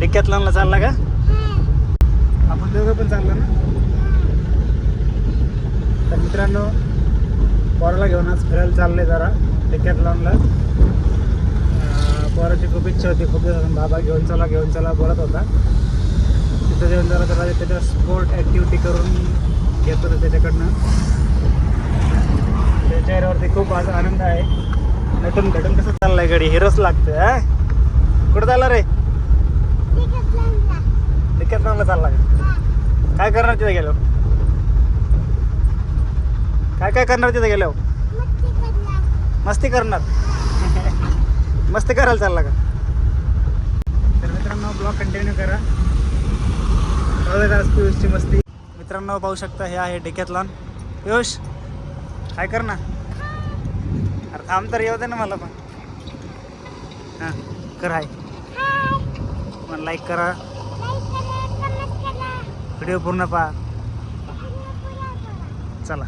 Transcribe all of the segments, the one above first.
डेक्याथलॉनला चालला का? आपण दोघं पण चाललो ना. तर मित्रांनो, पोराला घेऊन आज फिरायला चाललंय जरा डेक्याथलॉनला. पोराची खूप इच्छा होती, खूप दिवसांनी बाबा घेऊन चला बोलत होता. तिथं जेवण जरा त्याच्या स्पोर्ट ॲक्टिव्हिटी करून घेत होतं त्याच्याकडनं. त्याच्या चेहऱ्यावरती खूप आज आनंद आहे. नटून कसं चाललाय गाडी, हिरोच लागतं. कुठं चालला रे? डेक्याथलॉनला चालला का? काय करणार तिथे गेलो? काय करणार तिथे गेलो? मस्ती करणार. मस्ती करायला चालला का? तर मित्रांनो, ब्लॉग कंटिन्यू करा. आज पियुषची मस्ती. मित्रांनो पाहू शकता, हे आहे डेक्याथलॉन. पियुष काय कर ना. अरे थांब तर, येऊ दे ना मला पण. हां कर. हाय मला लाईक करा, व्हिडिओ पूर्ण पहा. चला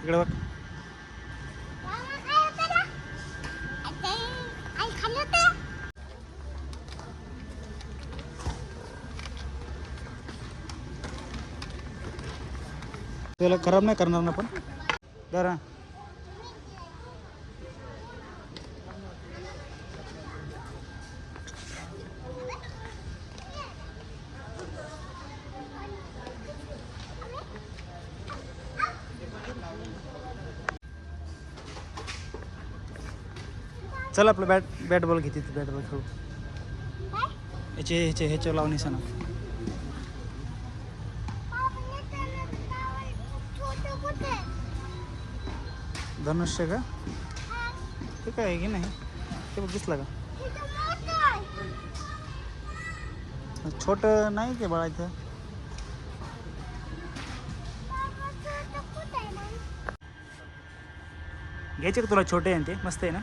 इकडे बघ. तुला खराब नाही करणार ना पण जरा. चल आपलं बॅट बॉल घेते. बॅट बॉल खेळू. ह्याचे लावणी सणा. धनुष्य का? ते काय आहे की नाही? ते बघ दिसलं का? छोट नाही ते बाळायचं. घ्यायचे का तुला? छोटे आहे ते, मस्त आहे ना.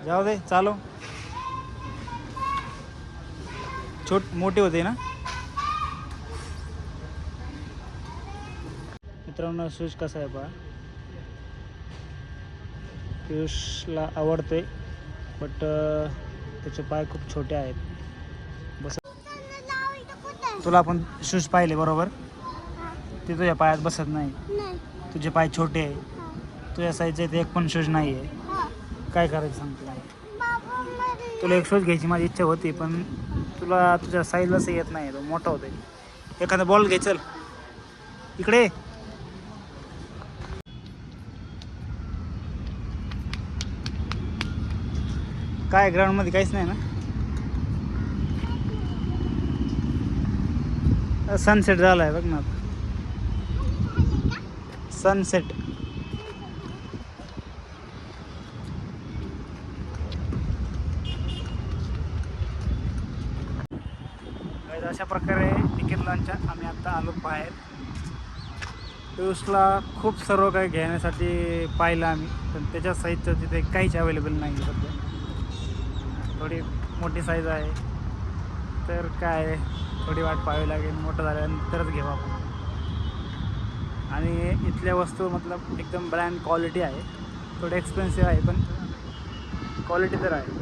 जाऊ दे, चालव. मोठे होते ना. मित्रांनो, शूज कसा आहे पहा. पियुषला आवडते, बट त्याचे पाय खूप छोटे आहेत. बस तुला आपण शूज पाहिले बरोबर, ते तुझ्या पायात बसत नाही. तुझे पाय छोटे आहे, तुझ्या साईजचे ते एक पण शूज नाही आहे. काय करायचं सांग तुला? तुला एक शूज घ्यायची माझी इच्छा होती, पण तुला तुझ्या साईजला असं येत नाही, तो मोठा होता. एखादा बॉल घे. चल इकडे. काय ग्राउंडमध्ये काहीच नाही ना. सनसेट झाला आहे बघ ना. सनसेट. अशा प्रकारे डेक्याथलॉनच्या आम्ही आत्ता आलो बाहेर. पियुषला खूप सर्व काही घेण्यासाठी पाहिलं आम्ही, पण त्याच्या साईजचं तिथे काहीच अवेलेबल नाही आहे सध्या. थोडी मोठी साईज आहे, तर काय थोडी वाट पाहावी लागेल. मोठं झाल्यानंतरच घेऊ आपण. आणि इथल्या वस्तू मतलब एकदम ब्रँड क्वालिटी आहे. थोडी एक्सपेन्सिव्ह आहे, पण क्वालिटी तर आहे.